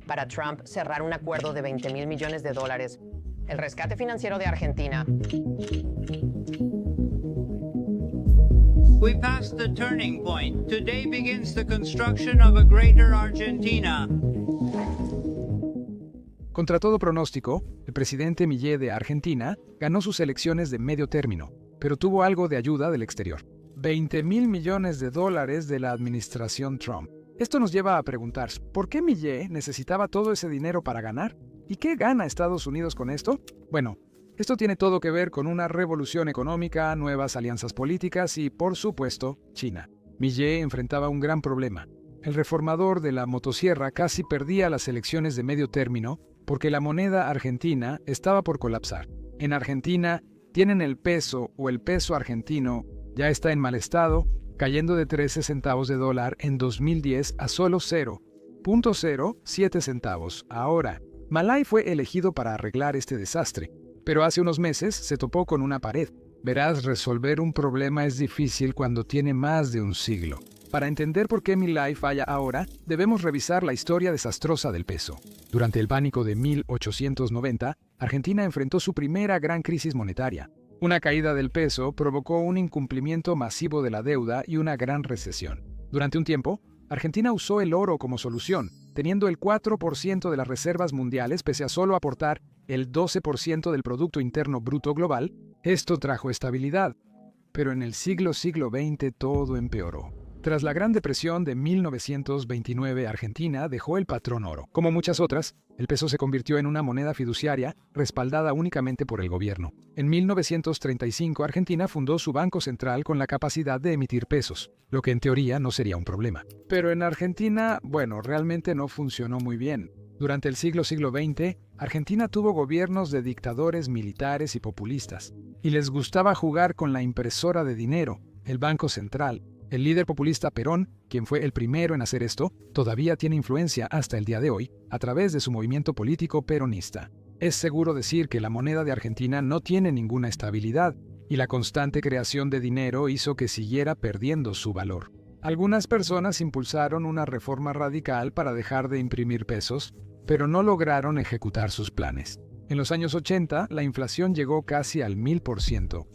para Trump cerrar un acuerdo de $20,000 millones. El rescate financiero de Argentina. We passed the turning point. Today begins the construction of a greater Argentina. Contra todo pronóstico, el presidente Milei de Argentina ganó sus elecciones de medio término, pero tuvo algo de ayuda del exterior. $20,000 millones de la administración Trump. Esto nos lleva a preguntar, ¿por qué Milei necesitaba todo ese dinero para ganar? ¿Y qué gana Estados Unidos con esto? Bueno, esto tiene todo que ver con una revolución económica, nuevas alianzas políticas y, por supuesto, China. Milei enfrentaba un gran problema. El reformador de la motosierra casi perdía las elecciones de medio término porque la moneda argentina estaba por colapsar. En Argentina tienen el peso o el peso argentino ya está en mal estado, cayendo de 13 centavos de dólar en 2010 a solo 0.07 centavos. Ahora, Milei fue elegido para arreglar este desastre, pero hace unos meses se topó con una pared. Verás, resolver un problema es difícil cuando tiene más de un siglo. Para entender por qué Milei falla ahora, debemos revisar la historia desastrosa del peso. Durante el pánico de 1890, Argentina enfrentó su primera gran crisis monetaria. Una caída del peso provocó un incumplimiento masivo de la deuda y una gran recesión. Durante un tiempo, Argentina usó el oro como solución, teniendo el 4% de las reservas mundiales pese a solo aportar el 12% del Producto Interno Bruto global. Esto trajo estabilidad, pero en el siglo XX todo empeoró. Tras la Gran Depresión de 1929, Argentina dejó el patrón oro. Como muchas otras, el peso se convirtió en una moneda fiduciaria respaldada únicamente por el gobierno. En 1935, Argentina fundó su Banco Central con la capacidad de emitir pesos, lo que en teoría no sería un problema. Pero en Argentina, realmente no funcionó muy bien. Durante el siglo XX, Argentina tuvo gobiernos de dictadores militares y populistas, y les gustaba jugar con la impresora de dinero, el Banco Central. El líder populista Perón, quien fue el primero en hacer esto, todavía tiene influencia hasta el día de hoy a través de su movimiento político peronista. Es seguro decir que la moneda de Argentina no tiene ninguna estabilidad, y la constante creación de dinero hizo que siguiera perdiendo su valor. Algunas personas impulsaron una reforma radical para dejar de imprimir pesos, pero no lograron ejecutar sus planes. En los años 80, la inflación llegó casi al 1000%.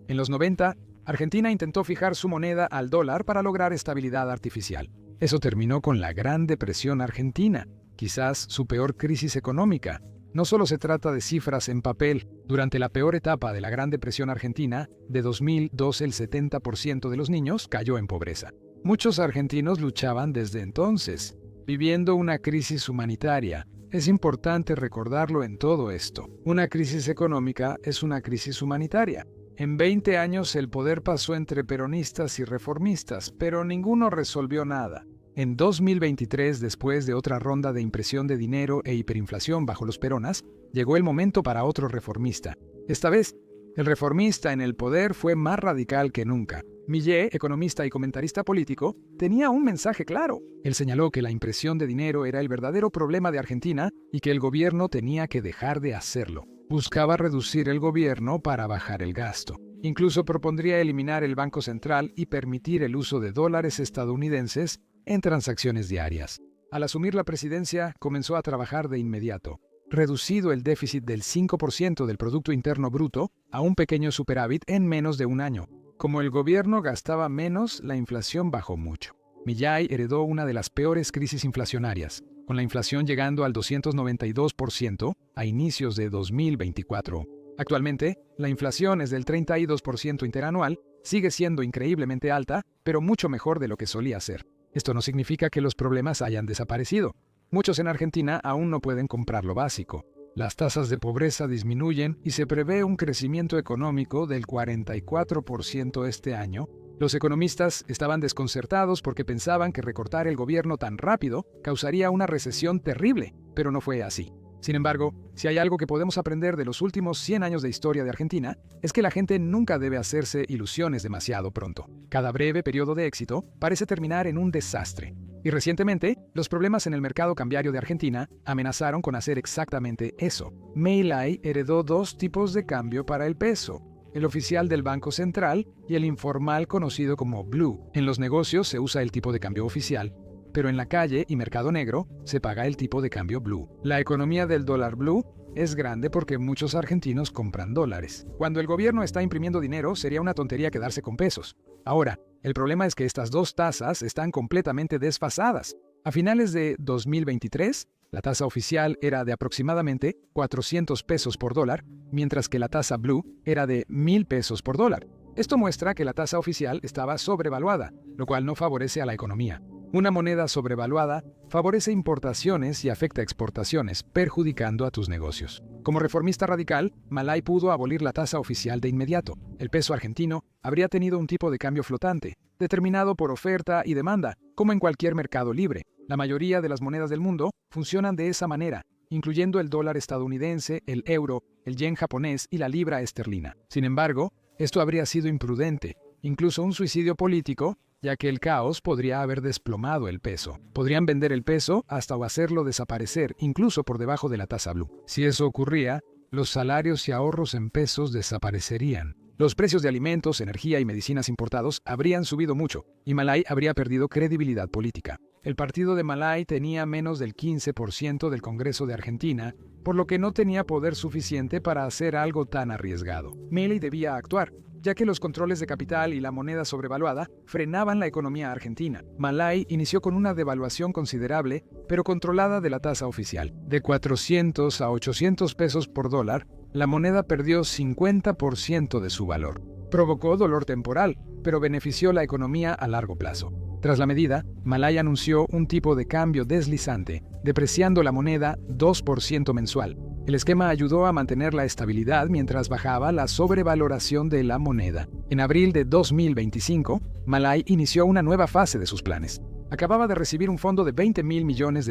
En los 90, Argentina intentó fijar su moneda al dólar para lograr estabilidad artificial. Eso terminó con la Gran Depresión Argentina, quizás su peor crisis económica. No solo se trata de cifras en papel. Durante la peor etapa de la Gran Depresión Argentina, de 2012 el 70% de los niños cayó en pobreza. Muchos argentinos luchaban desde entonces, viviendo una crisis humanitaria. Es importante recordarlo en todo esto. Una crisis económica es una crisis humanitaria. En 20 años el poder pasó entre peronistas y reformistas, pero ninguno resolvió nada. En 2023, después de otra ronda de impresión de dinero e hiperinflación bajo los peronas, llegó el momento para otro reformista. Esta vez, el reformista en el poder fue más radical que nunca. Milei, economista y comentarista político, tenía un mensaje claro. Él señaló que la impresión de dinero era el verdadero problema de Argentina y que el gobierno tenía que dejar de hacerlo. Buscaba reducir el gobierno para bajar el gasto. Incluso propondría eliminar el Banco Central y permitir el uso de dólares estadounidenses en transacciones diarias. Al asumir la presidencia, comenzó a trabajar de inmediato. Reducido el déficit del 5% del Producto Interno Bruto a un pequeño superávit en menos de un año. Como el gobierno gastaba menos, la inflación bajó mucho. Milei heredó una de las peores crisis inflacionarias, con la inflación llegando al 292% a inicios de 2024. Actualmente, la inflación es del 32% interanual, sigue siendo increíblemente alta, pero mucho mejor de lo que solía ser. Esto no significa que los problemas hayan desaparecido. Muchos en Argentina aún no pueden comprar lo básico. Las tasas de pobreza disminuyen y se prevé un crecimiento económico del 44% este año. Los economistas estaban desconcertados porque pensaban que recortar el gobierno tan rápido causaría una recesión terrible, pero no fue así. Sin embargo, si hay algo que podemos aprender de los últimos 100 años de historia de Argentina, es que la gente nunca debe hacerse ilusiones demasiado pronto. Cada breve periodo de éxito parece terminar en un desastre. Y recientemente, los problemas en el mercado cambiario de Argentina amenazaron con hacer exactamente eso. Milei heredó dos tipos de cambio para el peso: el oficial del Banco Central y el informal conocido como Blue. En los negocios se usa el tipo de cambio oficial, pero en la calle y mercado negro se paga el tipo de cambio blue. La economía del dólar blue es grande porque muchos argentinos compran dólares. Cuando el gobierno está imprimiendo dinero, sería una tontería quedarse con pesos. Ahora, el problema es que estas dos tasas están completamente desfasadas. A finales de 2023, la tasa oficial era de aproximadamente 400 pesos por dólar, mientras que la tasa blue era de 1,000 pesos por dólar. Esto muestra que la tasa oficial estaba sobrevaluada, lo cual no favorece a la economía. Una moneda sobrevaluada favorece importaciones y afecta exportaciones, perjudicando a tus negocios. Como reformista radical, Malay pudo abolir la tasa oficial de inmediato. El peso argentino habría tenido un tipo de cambio flotante, determinado por oferta y demanda, como en cualquier mercado libre. La mayoría de las monedas del mundo funcionan de esa manera, incluyendo el dólar estadounidense, el euro, el yen japonés y la libra esterlina. Sin embargo, esto habría sido imprudente, incluso un suicidio político, ya que el caos podría haber desplomado el peso. Podrían vender el peso hasta o hacerlo desaparecer, incluso por debajo de la tasa blue. Si eso ocurría, los salarios y ahorros en pesos desaparecerían. Los precios de alimentos, energía y medicinas importados habrían subido mucho, y Malay habría perdido credibilidad política. El partido de Malay tenía menos del 15% del Congreso de Argentina, por lo que no tenía poder suficiente para hacer algo tan arriesgado. Milei debía actuar, ya que los controles de capital y la moneda sobrevaluada frenaban la economía argentina. Malay inició con una devaluación considerable, pero controlada de la tasa oficial. De 400 a 800 pesos por dólar, la moneda perdió 50% de su valor. Provocó dolor temporal, pero benefició la economía a largo plazo. Tras la medida, Malay anunció un tipo de cambio deslizante, depreciando la moneda 2% mensual. El esquema ayudó a mantener la estabilidad mientras bajaba la sobrevaloración de la moneda. En abril de 2025, Malay inició una nueva fase de sus planes. Acababa de recibir un fondo de $20,000 millones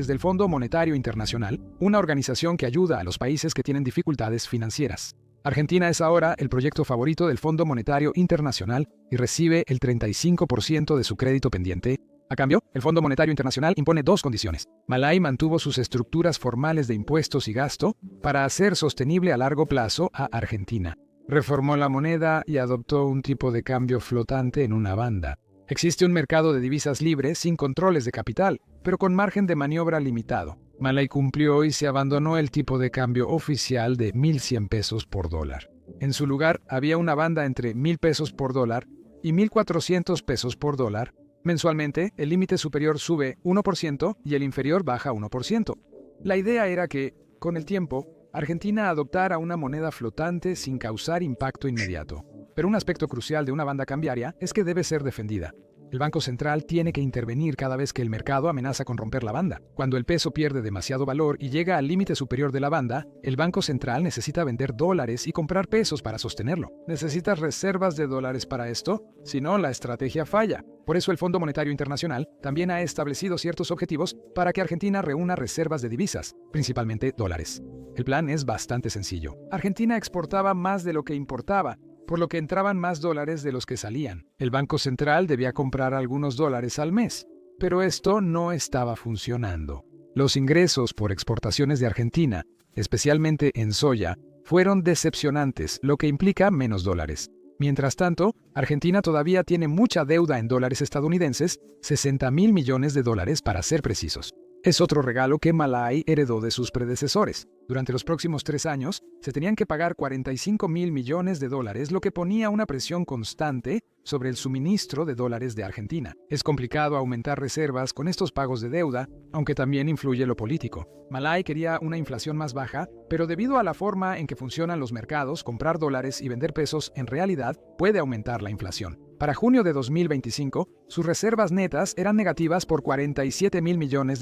del Fondo Monetario Internacional, una organización que ayuda a los países que tienen dificultades financieras. Argentina es ahora el proyecto favorito del Fondo Monetario Internacional y recibe el 35% de su crédito pendiente. A cambio, el Fondo Monetario Internacional impone dos condiciones. Malay mantuvo sus estructuras formales de impuestos y gasto para hacer sostenible a largo plazo a Argentina. Reformó la moneda y adoptó un tipo de cambio flotante en una banda. Existe un mercado de divisas libre sin controles de capital, pero con margen de maniobra limitado. Malay cumplió y se abandonó el tipo de cambio oficial de 1,100 pesos por dólar. En su lugar, había una banda entre 1,000 pesos por dólar y 1,400 pesos por dólar. Mensualmente, el límite superior sube 1% y el inferior baja 1%. La idea era que, con el tiempo, Argentina adoptara una moneda flotante sin causar impacto inmediato. Pero un aspecto crucial de una banda cambiaria es que debe ser defendida. El Banco Central tiene que intervenir cada vez que el mercado amenaza con romper la banda. Cuando el peso pierde demasiado valor y llega al límite superior de la banda, el Banco Central necesita vender dólares y comprar pesos para sostenerlo. ¿Necesitas reservas de dólares para esto? Si no, la estrategia falla. Por eso el Fondo Monetario Internacional también ha establecido ciertos objetivos para que Argentina reúna reservas de divisas, principalmente dólares. El plan es bastante sencillo. Argentina exportaba más de lo que importaba, por lo que entraban más dólares de los que salían. El Banco Central debía comprar algunos dólares al mes, pero esto no estaba funcionando. Los ingresos por exportaciones de Argentina, especialmente en soya, fueron decepcionantes, lo que implica menos dólares. Mientras tanto, Argentina todavía tiene mucha deuda en dólares estadounidenses, $60,000 millones para ser precisos. Es otro regalo que Malay heredó de sus predecesores. Durante los próximos 3 años, se tenían que pagar $45,000 millones, lo que ponía una presión constante sobre el suministro de dólares de Argentina. Es complicado aumentar reservas con estos pagos de deuda, aunque también influye lo político. Malay quería una inflación más baja, pero debido a la forma en que funcionan los mercados, comprar dólares y vender pesos en realidad puede aumentar la inflación. Para junio de 2025, sus reservas netas eran negativas por $47,000 millones,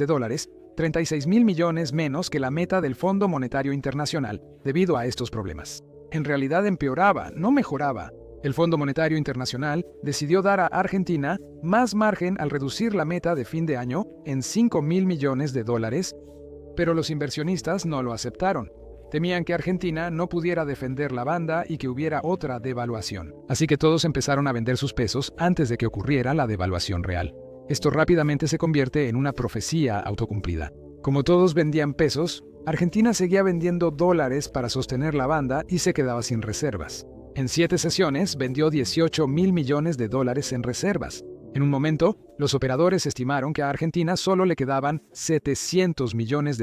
36,000 millones menos que la meta del Fondo Monetario Internacional, debido a estos problemas. En realidad empeoraba, no mejoraba. El Fondo Monetario Internacional decidió dar a Argentina más margen al reducir la meta de fin de año en $5,000 millones, pero los inversionistas no lo aceptaron. Temían que Argentina no pudiera defender la banda y que hubiera otra devaluación. Así que todos empezaron a vender sus pesos antes de que ocurriera la devaluación real. Esto rápidamente se convierte en una profecía autocumplida. Como todos vendían pesos, Argentina seguía vendiendo dólares para sostener la banda y se quedaba sin reservas. En 7 sesiones vendió $18,000 millones en reservas. En un momento, los operadores estimaron que a Argentina solo le quedaban $700 millones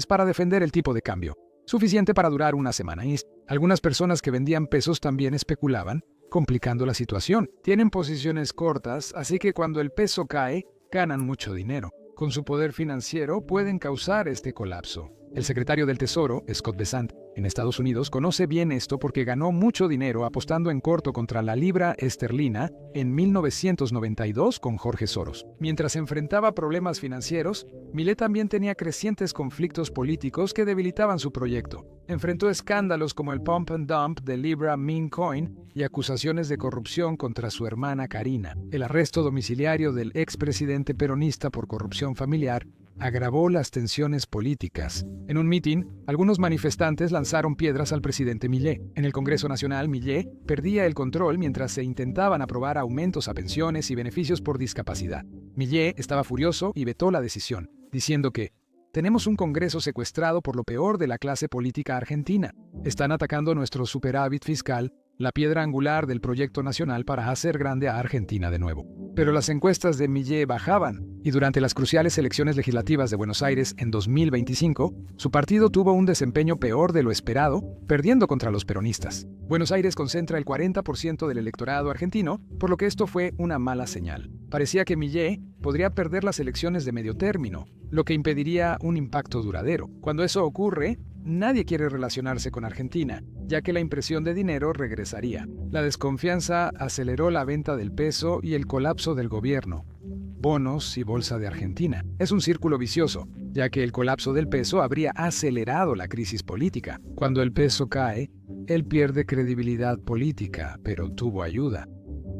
para defender el tipo de cambio, suficiente para durar una semana. Y algunas personas que vendían pesos también especulaban, complicando la situación. Tienen posiciones cortas, así que cuando el peso cae, ganan mucho dinero. Con su poder financiero pueden causar este colapso. El secretario del Tesoro, Scott Bessent, en Estados Unidos, conoce bien esto porque ganó mucho dinero apostando en corto contra la libra esterlina en 1992 con Jorge Soros. Mientras enfrentaba problemas financieros, Millet también tenía crecientes conflictos políticos que debilitaban su proyecto. Enfrentó escándalos como el pump and dump de Libra meme coin y acusaciones de corrupción contra su hermana Karina. El arresto domiciliario del expresidente peronista por corrupción familiar agravó las tensiones políticas. En un mitin, algunos manifestantes lanzaron piedras al presidente Millet. En el Congreso Nacional, Millet perdía el control mientras se intentaban aprobar aumentos a pensiones y beneficios por discapacidad. Millet estaba furioso y vetó la decisión, diciendo que tenemos un Congreso secuestrado por lo peor de la clase política argentina. Están atacando nuestro superávit fiscal, la piedra angular del proyecto nacional para hacer grande a Argentina de nuevo. Pero las encuestas de Millet bajaban, y durante las cruciales elecciones legislativas de Buenos Aires en 2025, su partido tuvo un desempeño peor de lo esperado, perdiendo contra los peronistas. Buenos Aires concentra el 40% del electorado argentino, por lo que esto fue una mala señal. Parecía que Millet podría perder las elecciones de medio término, lo que impediría un impacto duradero. Cuando eso ocurre, nadie quiere relacionarse con Argentina, ya que la impresión de dinero regresaría. La desconfianza aceleró la venta del peso y el colapso del gobierno, bonos y bolsa de Argentina. Es un círculo vicioso, ya que el colapso del peso habría acelerado la crisis política. Cuando el peso cae, él pierde credibilidad política, pero tuvo ayuda.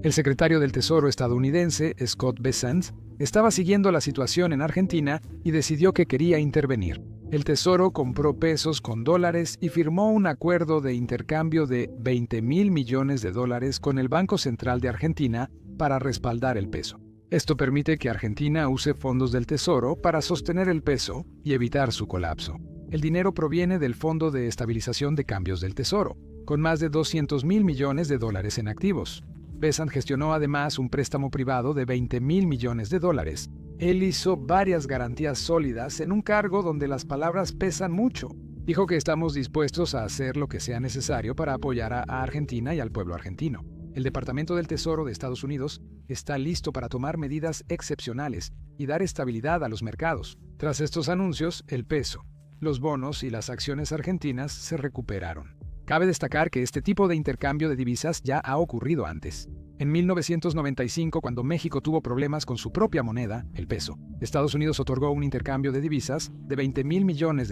El secretario del Tesoro estadounidense, Scott Bessent, estaba siguiendo la situación en Argentina y decidió que quería intervenir. El Tesoro compró pesos con dólares y firmó un acuerdo de intercambio de $20.000 millones con el Banco Central de Argentina para respaldar el peso. Esto permite que Argentina use fondos del Tesoro para sostener el peso y evitar su colapso. El dinero proviene del Fondo de Estabilización de Cambios del Tesoro, con más de $200.000 millones en activos. Bessent gestionó además un préstamo privado de $20.000 millones. Él hizo varias garantías sólidas en un cargo donde las palabras pesan mucho. Dijo que estamos dispuestos a hacer lo que sea necesario para apoyar a Argentina y al pueblo argentino. El Departamento del Tesoro de Estados Unidos está listo para tomar medidas excepcionales y dar estabilidad a los mercados. Tras estos anuncios, el peso, los bonos y las acciones argentinas se recuperaron. Cabe destacar que este tipo de intercambio de divisas ya ha ocurrido antes. En 1995, cuando México tuvo problemas con su propia moneda, el peso, Estados Unidos otorgó un intercambio de divisas de $20.000 millones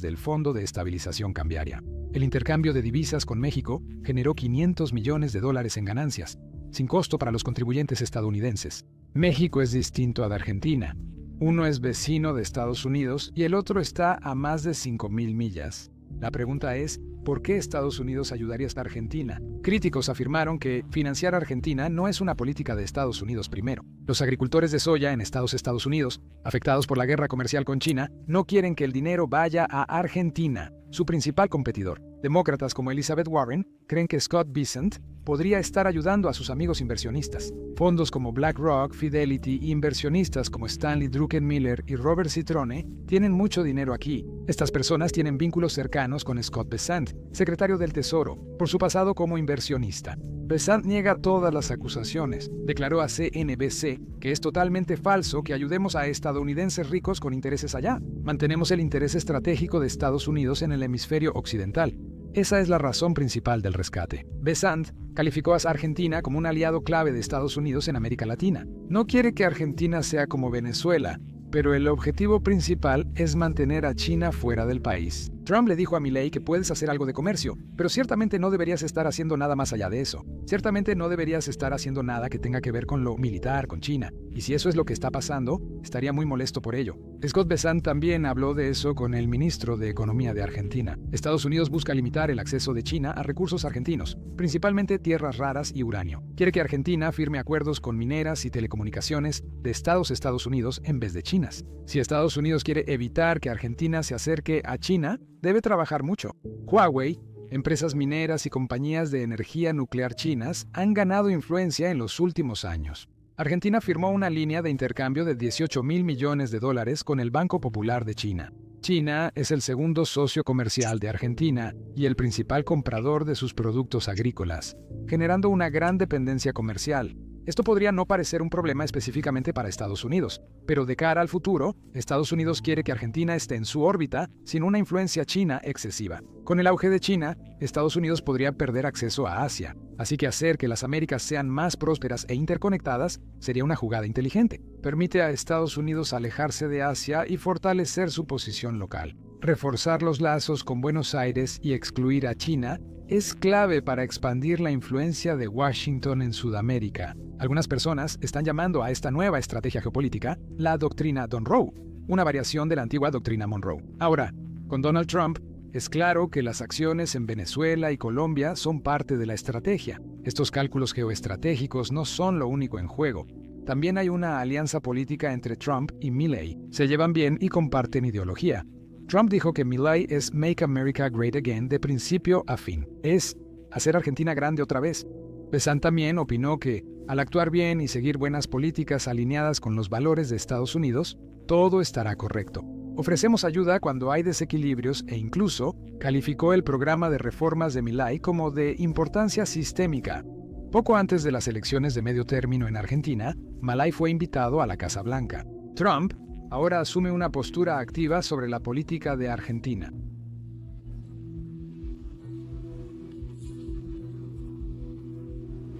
del Fondo de Estabilización Cambiaria. El intercambio de divisas con México generó $500 millones en ganancias, sin costo para los contribuyentes estadounidenses. México es distinto a de Argentina. Uno es vecino de Estados Unidos y el otro está a más de 5.000 millas. La pregunta es, ¿por qué Estados Unidos ayudaría a Argentina? Críticos afirmaron que financiar a Argentina no es una política de Estados Unidos primero. Los agricultores de soya en Estados Unidos, afectados por la guerra comercial con China, no quieren que el dinero vaya a Argentina, su principal competidor. Demócratas como Elizabeth Warren creen que Scott Bessent podría estar ayudando a sus amigos inversionistas. Fondos como BlackRock, Fidelity y inversionistas como Stanley Druckenmiller y Robert Citrone tienen mucho dinero aquí. Estas personas tienen vínculos cercanos con Scott Bessent, secretario del Tesoro, por su pasado como inversionista. Bessent niega todas las acusaciones. Declaró a CNBC que es totalmente falso que ayudemos a estadounidenses ricos con intereses allá. Mantenemos el interés estratégico de Estados Unidos en el hemisferio occidental. Esa es la razón principal del rescate. Bessent calificó a Argentina como un aliado clave de Estados Unidos en América Latina. No quiere que Argentina sea como Venezuela, pero el objetivo principal es mantener a China fuera del país. Trump le dijo a Milei que puedes hacer algo de comercio, pero ciertamente no deberías estar haciendo nada más allá de eso. Ciertamente no deberías estar haciendo nada que tenga que ver con lo militar, con China. Y si eso es lo que está pasando, estaría muy molesto por ello. Scott Bessent también habló de eso con el ministro de Economía de Argentina. Estados Unidos busca limitar el acceso de China a recursos argentinos, principalmente tierras raras y uranio. Quiere que Argentina firme acuerdos con mineras y telecomunicaciones de Estados Unidos en vez de chinas. Si Estados Unidos quiere evitar que Argentina se acerque a China, debe trabajar mucho. Huawei, empresas mineras y compañías de energía nuclear chinas han ganado influencia en los últimos años. Argentina firmó una línea de intercambio de 18.000 millones de dólares con el Banco Popular de China. China es el segundo socio comercial de Argentina y el principal comprador de sus productos agrícolas, generando una gran dependencia comercial. Esto podría no parecer un problema específicamente para Estados Unidos, pero de cara al futuro, Estados Unidos quiere que Argentina esté en su órbita sin una influencia china excesiva. Con el auge de China, Estados Unidos podría perder acceso a Asia, así que hacer que las Américas sean más prósperas e interconectadas sería una jugada inteligente. Permite a Estados Unidos alejarse de Asia y fortalecer su posición local. Reforzar los lazos con Buenos Aires y excluir a China es clave para expandir la influencia de Washington en Sudamérica. Algunas personas están llamando a esta nueva estrategia geopolítica la doctrina Monroe, una variación de la antigua doctrina Monroe. Ahora, con Donald Trump, es claro que las acciones en Venezuela y Colombia son parte de la estrategia. Estos cálculos geoestratégicos no son lo único en juego. También hay una alianza política entre Trump y Milley. Se llevan bien y comparten ideología. Trump dijo que Milley es Make America Great Again de principio a fin. Es hacer Argentina grande otra vez. Besant también opinó que, al actuar bien y seguir buenas políticas alineadas con los valores de Estados Unidos, todo estará correcto. Ofrecemos ayuda cuando hay desequilibrios e incluso calificó el programa de reformas de Milley como de importancia sistémica. Poco antes de las elecciones de medio término en Argentina, Milley fue invitado a la Casa Blanca. Trump ahora asume una postura activa sobre la política de Argentina.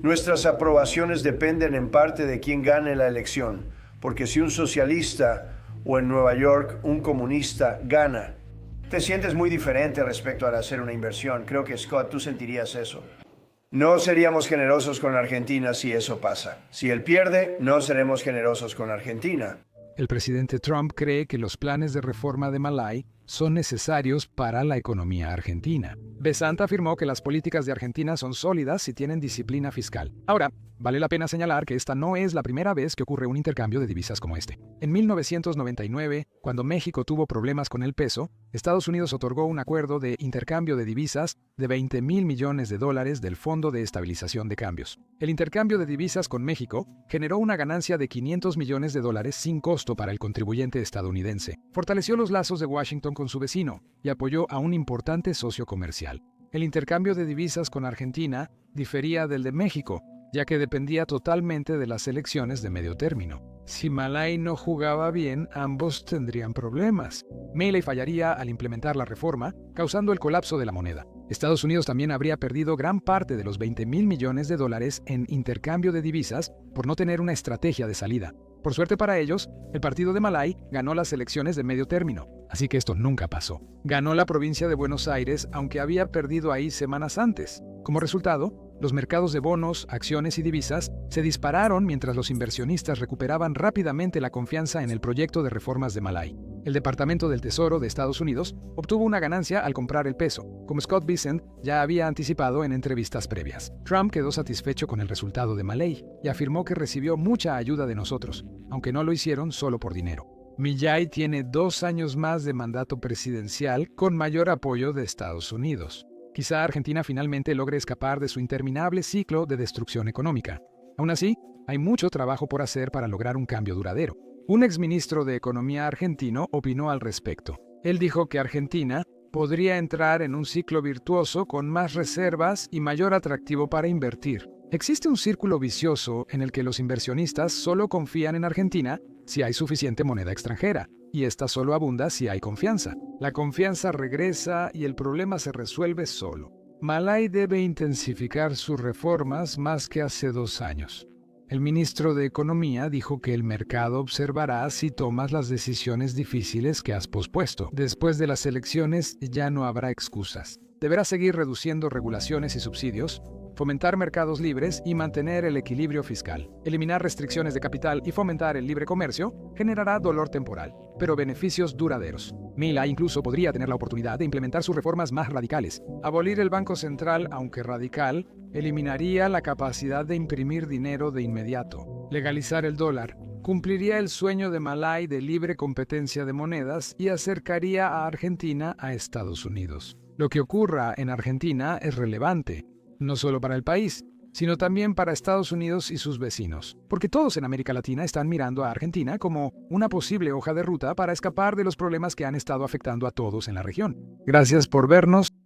Nuestras aprobaciones dependen en parte de quién gane la elección, porque si un socialista o en Nueva York un comunista gana, te sientes muy diferente respecto a hacer una inversión. Creo que, Scott, tú sentirías eso. No seríamos generosos con Argentina si eso pasa. Si él pierde, no seremos generosos con Argentina. El presidente Trump cree que los planes de reforma de Milley son necesarios para la economía argentina. Besant afirmó que las políticas de Argentina son sólidas y tienen disciplina fiscal. Ahora, vale la pena señalar que esta no es la primera vez que ocurre un intercambio de divisas como este. En 1999, cuando México tuvo problemas con el peso, Estados Unidos otorgó un acuerdo de intercambio de divisas de 20.000 millones de dólares del Fondo de Estabilización de Cambios. El intercambio de divisas con México generó una ganancia de 500 millones de dólares sin costo para el contribuyente estadounidense. Fortaleció los lazos de Washington con su vecino y apoyó a un importante socio comercial. El intercambio de divisas con Argentina difería del de México, ya que dependía totalmente de las elecciones de medio término. Si Milley no jugaba bien, ambos tendrían problemas. Milley fallaría al implementar la reforma, causando el colapso de la moneda. Estados Unidos también habría perdido gran parte de los 20.000 millones de dólares en intercambio de divisas por no tener una estrategia de salida. Por suerte para ellos, el partido de Milley ganó las elecciones de medio término, así que esto nunca pasó. Ganó la provincia de Buenos Aires, aunque había perdido ahí semanas antes. Como resultado, los mercados de bonos, acciones y divisas se dispararon mientras los inversionistas recuperaban rápidamente la confianza en el proyecto de reformas de Milley. El Departamento del Tesoro de Estados Unidos obtuvo una ganancia al comprar el peso, como Scott Bessent ya había anticipado en entrevistas previas. Trump quedó satisfecho con el resultado de Milley y afirmó que recibió mucha ayuda de nosotros, aunque no lo hicieron solo por dinero. Milley tiene 2 años más de mandato presidencial con mayor apoyo de Estados Unidos. Quizá Argentina finalmente logre escapar de su interminable ciclo de destrucción económica. Aún así, hay mucho trabajo por hacer para lograr un cambio duradero. Un exministro de Economía argentino opinó al respecto. Él dijo que Argentina podría entrar en un ciclo virtuoso con más reservas y mayor atractivo para invertir. Existe un círculo vicioso en el que los inversionistas solo confían en Argentina si hay suficiente moneda extranjera, y esta solo abunda si hay confianza. La confianza regresa y el problema se resuelve solo. Milley debe intensificar sus reformas más que hace 2 años. El ministro de Economía dijo que el mercado observará si tomas las decisiones difíciles que has pospuesto. Después de las elecciones ya no habrá excusas. Deberá seguir reduciendo regulaciones y subsidios, fomentar mercados libres y mantener el equilibrio fiscal. Eliminar restricciones de capital y fomentar el libre comercio generará dolor temporal, pero beneficios duraderos. Milley incluso podría tener la oportunidad de implementar sus reformas más radicales. Abolir el Banco Central, aunque radical, eliminaría la capacidad de imprimir dinero de inmediato. Legalizar el dólar cumpliría el sueño de Milley de libre competencia de monedas y acercaría a Argentina a Estados Unidos. Lo que ocurra en Argentina es relevante, no solo para el país, sino también para Estados Unidos y sus vecinos, porque todos en América Latina están mirando a Argentina como una posible hoja de ruta para escapar de los problemas que han estado afectando a todos en la región. Gracias por vernos.